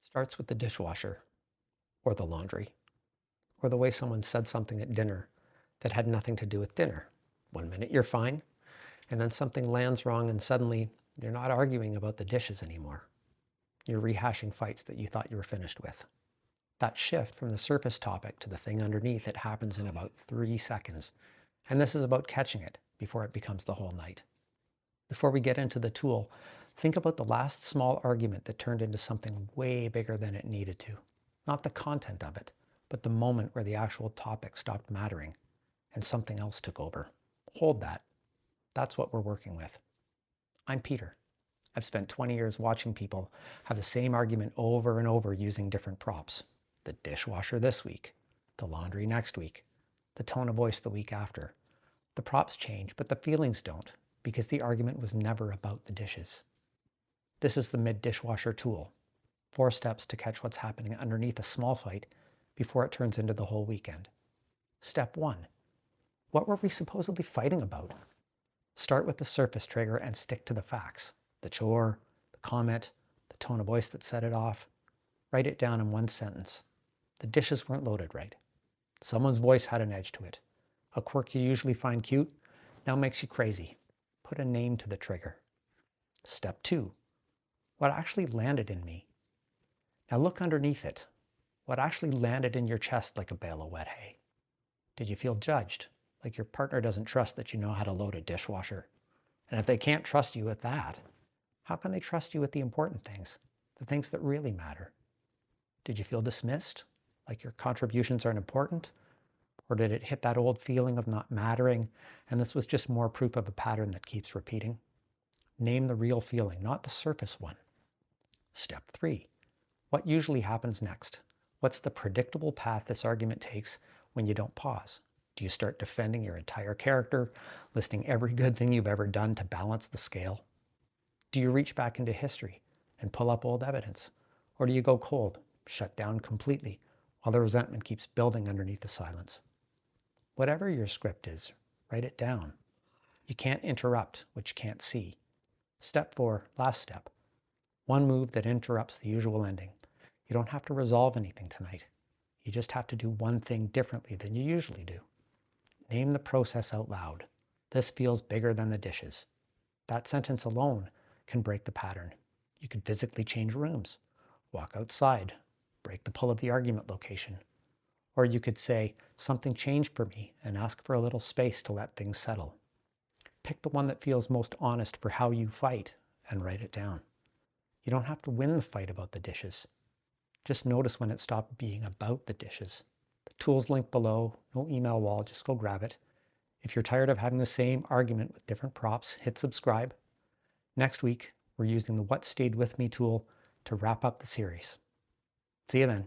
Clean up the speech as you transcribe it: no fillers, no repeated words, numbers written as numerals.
Starts with the dishwasher or the laundry or the way someone said something at dinner that had nothing to do with dinner. 1 minute you're fine, and then something lands wrong and suddenly you're not arguing about the dishes anymore. You're rehashing fights that you thought you were finished with. That shift from the surface topic to the thing underneath it happens in about 3 seconds. And this is about catching it before it becomes the whole night. Before we get into the tool, think about the last small argument that turned into something way bigger than it needed to. Not the content of it, but the moment where the actual topic stopped mattering and something else took over. Hold that. That's what we're working with. I'm Peter. I've spent 20 years watching people have the same argument over and over using different props. The dishwasher this week, the laundry next week, the tone of voice the week after. The props change, but the feelings don't, because the argument was never about the dishes. This is the Mid-Dishwasher Tool. 4 steps to catch what's happening underneath a small fight before it turns into the whole weekend. Step 1. What were we supposedly fighting about? Start with the surface trigger and stick to the facts. The chore, the comment, the tone of voice that set it off. Write it down in one sentence. The dishes weren't loaded right. Someone's voice had an edge to it. A quirk you usually find cute now makes you crazy. Put a name to the trigger. Step 2. What actually landed in me? Now look underneath it. What actually landed in your chest like a bale of wet hay? Did you feel judged? Like your partner doesn't trust that you know how to load a dishwasher? And if they can't trust you with that, how can they trust you with the important things? The things that really matter? Did you feel dismissed? Like your contributions aren't important? Or did it hit that old feeling of not mattering, and this was just more proof of a pattern that keeps repeating? Name the real feeling, not the surface one. Step 3. What usually happens next? What's the predictable path this argument takes when you don't pause? Do you start defending your entire character, listing every good thing you've ever done to balance the scale? Do you reach back into history and pull up old evidence? Or do you go cold, shut down completely, while the resentment keeps building underneath the silence? Whatever your script is, write it down. You can't interrupt what you can't see. Step 4, last step. One move that interrupts the usual ending. You don't have to resolve anything tonight. You just have to do one thing differently than you usually do. Name the process out loud. This feels bigger than the dishes. That sentence alone can break the pattern. You can physically change rooms, walk outside, break the pull of the argument location. Or you could say, something changed for me, and ask for a little space to let things settle. Pick the one that feels most honest for how you fight and write it down. You don't have to win the fight about the dishes. Just notice when it stopped being about the dishes. The tool's linked below, no email wall, just go grab it. If you're tired of having the same argument with different props, hit subscribe. Next week, we're using the What Stayed With Me tool to wrap up the series. See you then.